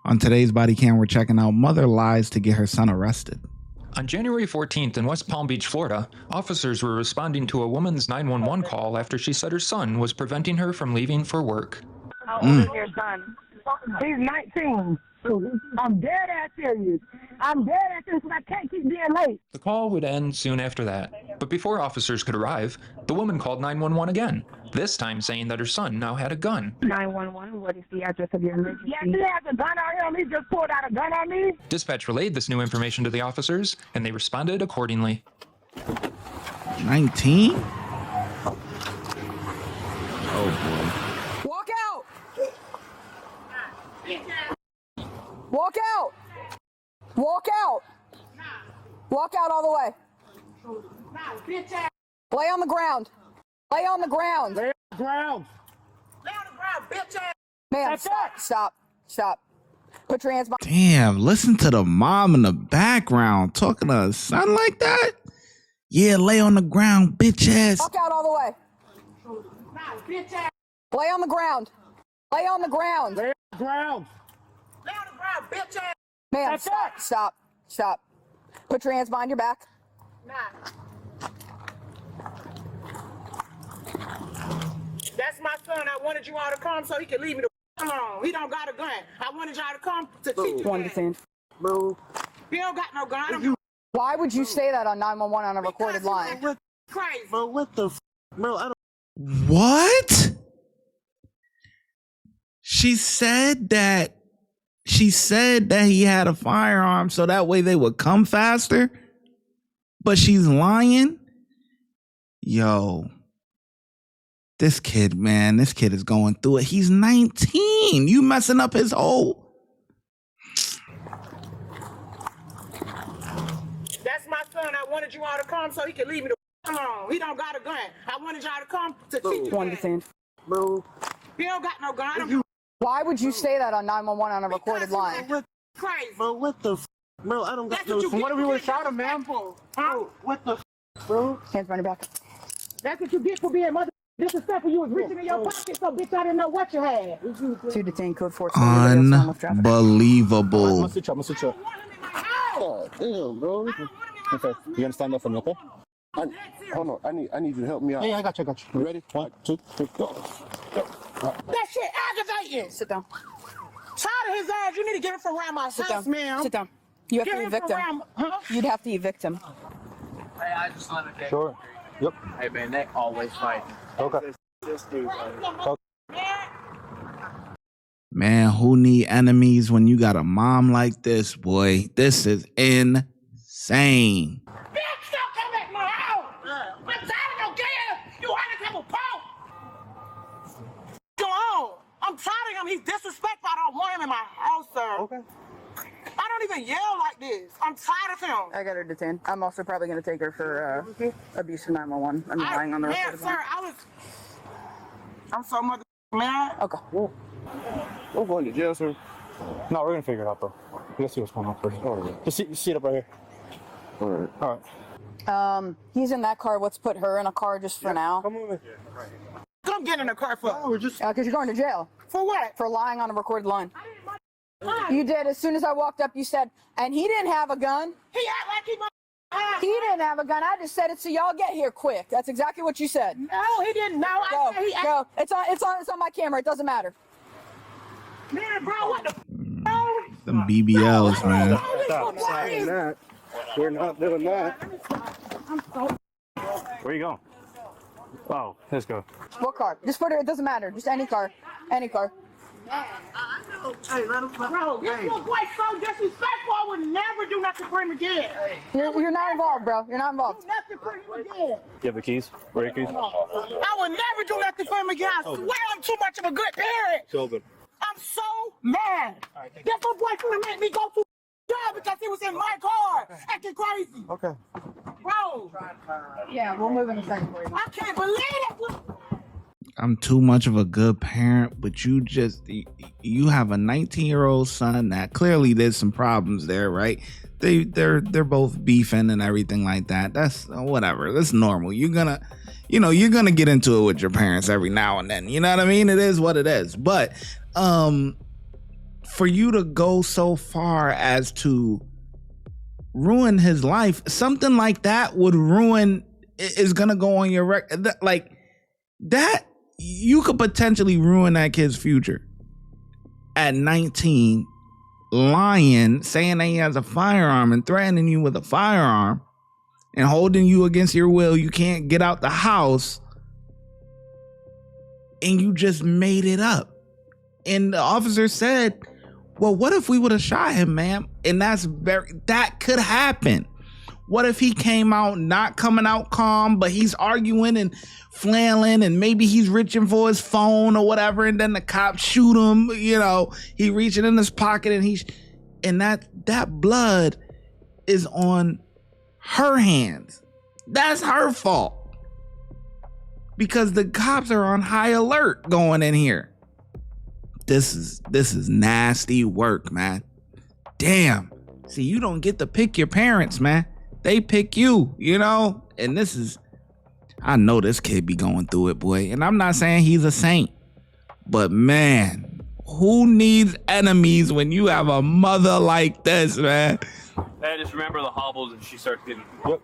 On today's Body Cam, we're checking out mother lies to get her son arrested. On January 14th in West Palm Beach, Florida, officers were responding to a woman's 911 call after she said her son was preventing her from leaving for work. How old is your son? He's 19. I'm dead ass serious. I'm dead ass serious because I can't keep being late. The call would end soon after that, but before officers could arrive, the woman called 911 again, this time saying that her son now had a gun. 911, what is the address of your emergency? Yes, he has a gun on him. He just pulled out a gun on me. Dispatch relayed this new information to the officers, and they responded accordingly. 19? Oh boy. Walk out! Walk out! Walk out! Walk out all the way. Lay on the ground. Lay on the ground. Lay on the ground. Lay on the ground, bitch ass. Ma'am, stop. Put your hands behind. Damn, listen to the mom in the background talking to her son like that? Yeah, lay on the ground, bitch ass. Walk out all the way. Lay on the ground. Lay on the ground. Lay on the ground. Lay on the ground, bitch ass. Ma'am, stop. Put your hands behind your back. That's my son. I wanted you all to come so he could leave me the alone. He don't got a gun. I wanted y'all to come to teach you. One defend. Bro. He don't got no gun. Why would you say that on 911 on a recorded line? Crazy. Bro, what the bro, I don't. What? She said that he had a firearm so that way they would come faster, but she's lying. Yo, this kid is going through it. He's 19. You messing up his whole. That's my son. I wanted you all to come so he could leave me the alone. He don't got a gun. I wanted y'all to come to teach you. One defend. Bro. He don't got no gun. Why would you say that on 911 on a recorded line? Crazy. Bro, what the bro, I don't got That's what no. What if we would have shot him, man? Huh? What the bro? Hands behind your back. That's what you get for being mother disrespectful. You was reaching in your pocket, so bitch, I didn't know what you had. 2 detain code 4. Unbelievable. I'm gonna switch up. Oh, damn, bro. Okay, you gonna stand up for me, okay? Hold on, I need you to help me out. Yeah, I got you. You ready? 1, 2, 3, go. That shit aggravating. Sit down. Tired of his ass. You need to get him from around my house, man. Sit down. You have to evict him. You'd have to evict him. Hey, I just wanted to. Sure. Yep. Hey, man, they always fight. Okay. This dude, Man, who need enemies when you got a mom like this, boy? This is insane. Bitch, don't come at my house. I'm tired of your gas. You Unthinkable punk. Go on. I'm tired of him. He's disrespectful. I don't want him in my house, sir. Okay. I don't even yell like this. I'm tired of him. I got her detained. I'm also probably going to take her for abuse of 911. I'm lying on the Man, recorded sir, line. I'm so mother mad. Okay. I'm going to jail, sir. No, we're gonna figure it out, bro. Let's see what's going on first. All right. Just sit up right here. All right. All right. He's in that car. Let's put her in a car just for now. Come over. Come get in the car for. We're just. Because you're going to jail For what? for lying on a recorded line. You did. As soon as I walked up, you said, and he didn't have a gun. He act like he He didn't have a gun. I just said it so y'all get here quick. That's exactly what you said. No, he didn't know. Go, I said he go. It's on my camera. It doesn't matter. Man, bro, what the Them BBLs, man. Stop saying that. We're not doing that. Where you going? Oh, let's go. What car? Just put her. It doesn't matter. Just any car. Any car. Hey, let him. Bro, this little boy so disrespectful. I would never do nothing for him again. You're not involved, bro. You're not involved. Do nothing for him again. You have the keys? Where are your keys? I would never do nothing for him again. I swear I'm too much of a good parent. So good. I'm so mad. That little boy finna make me go to job because he was in my car acting crazy. Okay. Bro, Yeah, we'll move in a second for you. I can't believe it. I'm too much of a good parent, but you have a 19-year-old son that clearly there's some problems there, right? They're both beefing and everything like that. That's whatever. That's normal. You're gonna get into it with your parents every now and then. You know what I mean? It is what it is. But for you to go so far as to ruin his life, something like that would ruin, is gonna go on your record. Like that, you could potentially ruin that kid's future at 19, lying, saying that he has a firearm and threatening you with a firearm and holding you against your will. You can't get out the house, and you just made it up. And the officer said, well, what if we would have shot him, ma'am? And that could happen. What if he came out not coming out calm, but he's arguing and flailing, and maybe he's reaching for his phone or whatever, and then the cops shoot him, you know, he reaching in his pocket, and that blood is on her hands. That's her fault. Because the cops are on high alert going in here. This is nasty work, man. Damn. See, you don't get to pick your parents, man. They pick you, you know? And I know this kid be going through it, boy. And I'm not saying he's a saint, but man, who needs enemies when you have a mother like this, man? Hey, just remember the hobbles if she starts getting. Yep.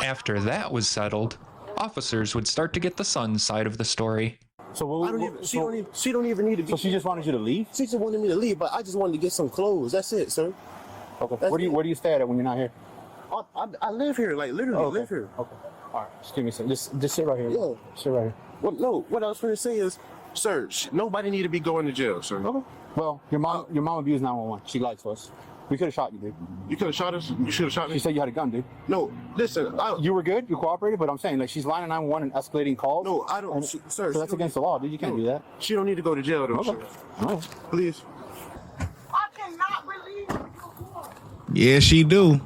After that was settled, officers would start to get the son's side of the story. So she don't even need to be. So she just wanted you to leave? She just wanted me to leave, but I just wanted to get some clothes. That's it, sir. Okay. That's Where do you stay at when you're not here? I live here, like literally Okay. live here. Okay. All right. Just give me some. Just sit right here. Yeah. Sit right here. Well, no, what I was trying to say is, sir, nobody need to be going to jail, sir. Okay. Well, your mom abused 911. She lied to us. We could have shot you, dude. You could have shot us. You should have shot me. She said you had a gun, dude. No, listen. You were good. You cooperated, but I'm saying, like, she's lying to 911 and escalating calls. No, I don't, and, sir. So that's against the law, dude. You can't do that. She don't need to go to jail, though, Okay. sir. All right. Please. I cannot believe Yeah, she do.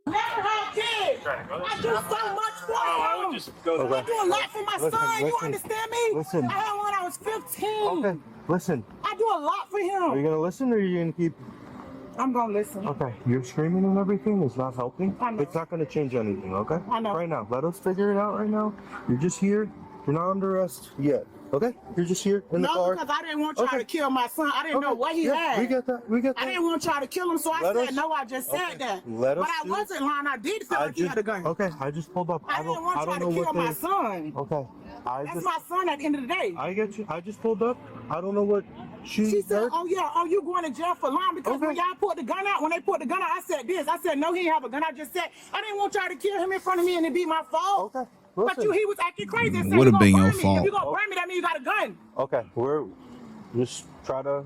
never had kids. I do so much for them. I do a lot for my son. You understand me? listen. I had one when I was 15. Okay, listen. I do a lot for Are you him. gonna listen or are you gonna keep? I'm gonna listen. Okay, you're screaming and everything is not helping. I know. It's not gonna change anything, okay? I know. Right now, let us figure it out right now. You're just here. You're not under arrest yet, okay? You're just here in the No, car. because I didn't want y'all Okay. to kill my son. I didn't know what he Yeah, had. We get that. We get that. I didn't want y'all to kill him, so I Let said us- no. I just said okay. that. Let us But I do- wasn't lying. I did feel like he had a gun. Okay, I just pulled up. I didn't want I y'all don't to know kill what my they. son. Okay, That's my son at the end of the day. I get you. I just pulled up. I don't know what She said, heard. oh yeah, oh you going to jail for lying because when Okay. y'all put the gun out, when they put the gun out, I said this. I said, no, he didn't have a gun. I just said, I didn't want y'all to kill him in front of me and it be my fault. Okay, But listen. he was acting crazy and said, Would've "You been gonna your burn me. fault. If you gonna burn me, that means you got a gun. Okay, we're just try to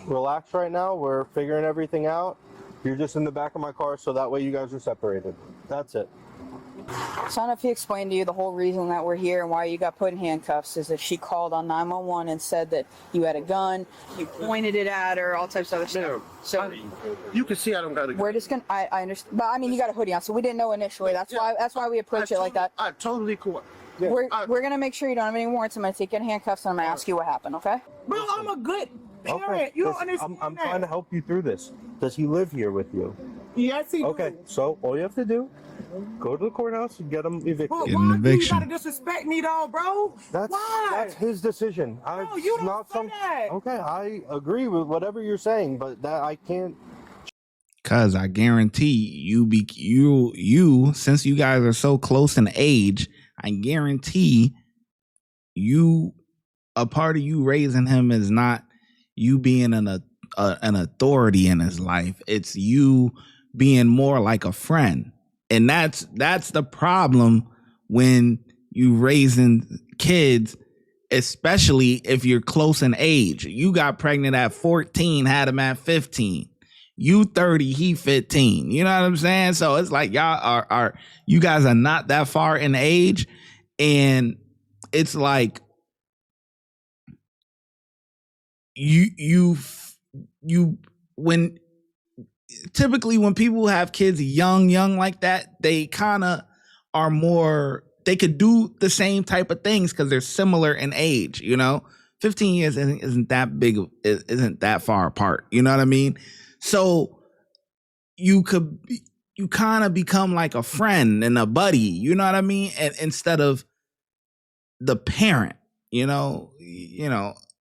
relax right now. We're figuring everything out. You're just in the back of my car, so that way you guys are separated. That's it. So I don't know if he explained to you the whole reason that we're here and why you got put in handcuffs is that she called on 911 and said that you had a gun, you pointed it at her, all types of other stuff. So You can see I don't got a gun. we're just gonna, I understand, but I mean, you got a hoodie on, so we didn't know initially. That's why we approach it like that. I totally cool. Yeah, We're gonna make sure you don't have any warrants. I'm gonna take you in handcuffs and I'm gonna ask you what happened, okay? Bro, I'm a good parent. okay. You don't listen, understand I'm that. trying to help you through this. Does he live here with you? Yes, he Okay, do. so all you have to do, go to the courthouse and get him evicted. But Get why an do you eviction. gotta disrespect me though, bro? Why? That's his decision. No, you don't say that. Okay, I agree with whatever you're saying, but that I can't. Cause I guarantee you since you guys are so close in age, I guarantee you, a part of you raising him is not you being an authority in his life. It's you being more like a friend. And that's the problem when you raising kids, especially if you're close in age. You got pregnant at 14, had him at 15. You 30, he 15. You know what I'm saying? So it's like y'all are you guys are not that far in age, and it's like you when typically when people have kids young like that, they kind of are more, they could do the same type of things because they're similar in age, you know. 15 years isn't that big, isn't that far apart, you know what I mean? So you kind of become like a friend and a buddy, you know what I mean? And instead of the parent, you know,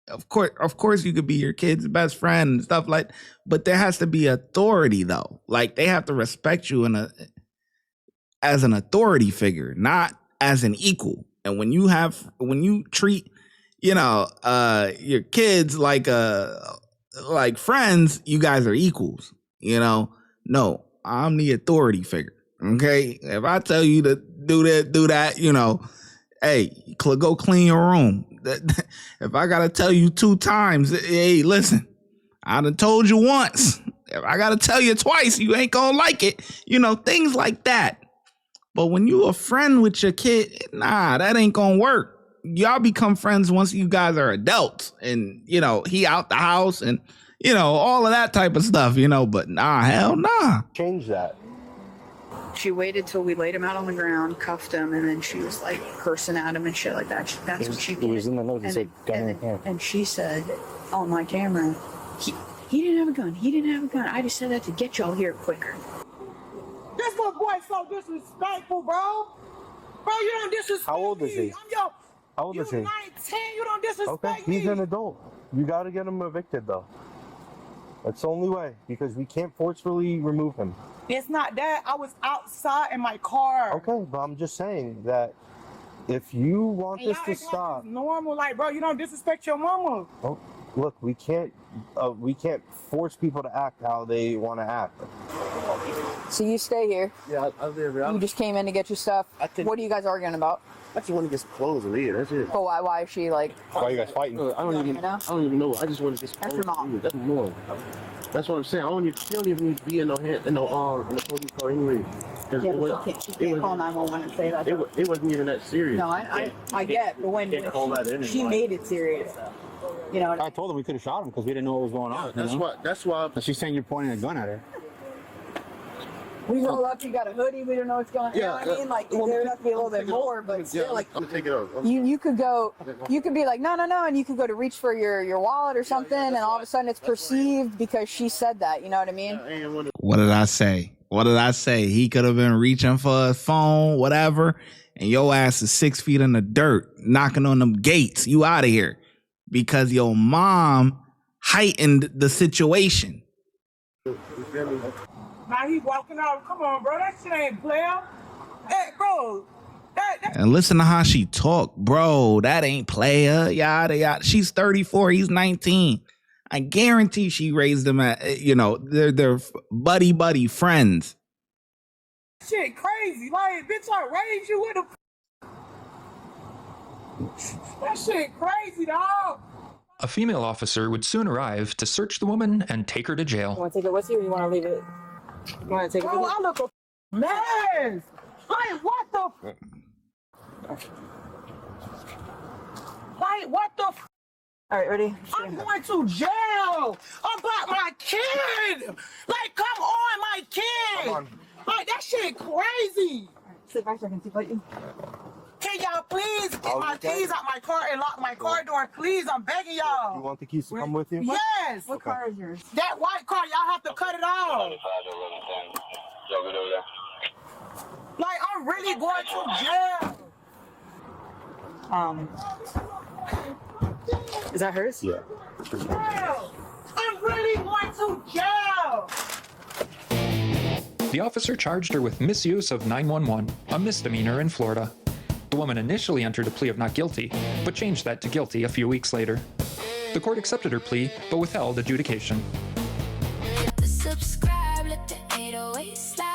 Of course, you could be your kid's best friend and stuff like. But there has to be authority, though. Like they have to respect you as an authority figure, not as an equal. And when you treat, your kids like friends, you guys are equals. No, I'm the authority figure. Okay, if I tell you to do that, hey, go clean your room. If I gotta tell you 2 times, hey, listen, I done told you once. If I gotta tell you twice, you ain't gonna like it. Things like that. But when you a friend with your kid, nah, that ain't gonna work. Y'all become friends once you guys are adults and, he out the house and, all of that type of stuff, but nah, hell nah. Change that. She waited till we laid him out on the ground, cuffed him, and then she was like cursing at him and shit like that. That's what she did. It was in the notes. And she said on my camera, he didn't have a gun. He didn't have a gun. I just said that to get y'all here quicker. This little boy so disrespectful, bro. Bro, you don't disrespect How old is he? me. How old is he? You 19, you don't disrespect Okay, me. he's an adult. You got to get him evicted, though. That's the only way, because we can't forcefully remove him. It's not that. I was outside in my car. Okay, but I'm just saying that if you want And this y'all to act like stop, it's normal, like, bro, you don't disrespect your mama. oh, look, we can't force people to act how they want to act. So you stay here. Yeah, I live here. You just came in to get your stuff. What are you guys arguing about? I just want to get some clothes and leave. That's it. But why is she like? Why are you guys fighting? I don't even know. I just want to get some That's clothes. your mom. and leave. That's more. That's what I'm saying. You don't even need to be in the police car anyway. Yeah, she can't call 911 and say that. It wasn't even that serious. No, I get, but when she made it serious, I told her we could have shot him because we didn't know what was going on. That's why. But she's saying you're pointing a gun at her. we roll up, you got a hoodie, we don't know what's going on. You know what I mean? Like, there has to be a little bit more, but still, like, I'm gonna take it off. you could be like, no, and you could go to reach for your wallet or something, and all of a sudden it's perceived because she said that. You know what I mean? What did I say? He could have been reaching for his phone, whatever, and your ass is 6 feet in the dirt, knocking on them gates. You out of here because your mom heightened the situation. Now he walking out. Come on, bro. That shit ain't player. Hey, bro. And listen to how she talk, bro. That ain't player. Yada yada. She's 34. He's 19. I guarantee she raised them at, they're buddy friends. Shit crazy. Like, bitch, I raised you with a. That shit crazy, dog. A female officer would soon arrive to search the woman and take her to jail. You want to take it with you, or you want to leave it? You want to take it Bro, with you? I look a mess. Like, what the. Like, what the. All right, ready? I'm going to jail about my kid. Like, come on, my kid. Come on. Like, that shit crazy. Sit back so I can see you. Can y'all please get my keys out my car and lock my car door? Please, I'm begging y'all. You want the keys to come with you? Yes. What car is yours? That white car, y'all have to cut it off. Like, I'm really going to jail. Is that hers? Yeah. Jail. I'm really going to jail. The officer charged her with misuse of 911, a misdemeanor in Florida. The woman initially entered a plea of not guilty, but changed that to guilty a few weeks later. The court accepted her plea, but withheld adjudication. Subscribe, let the 808 slide.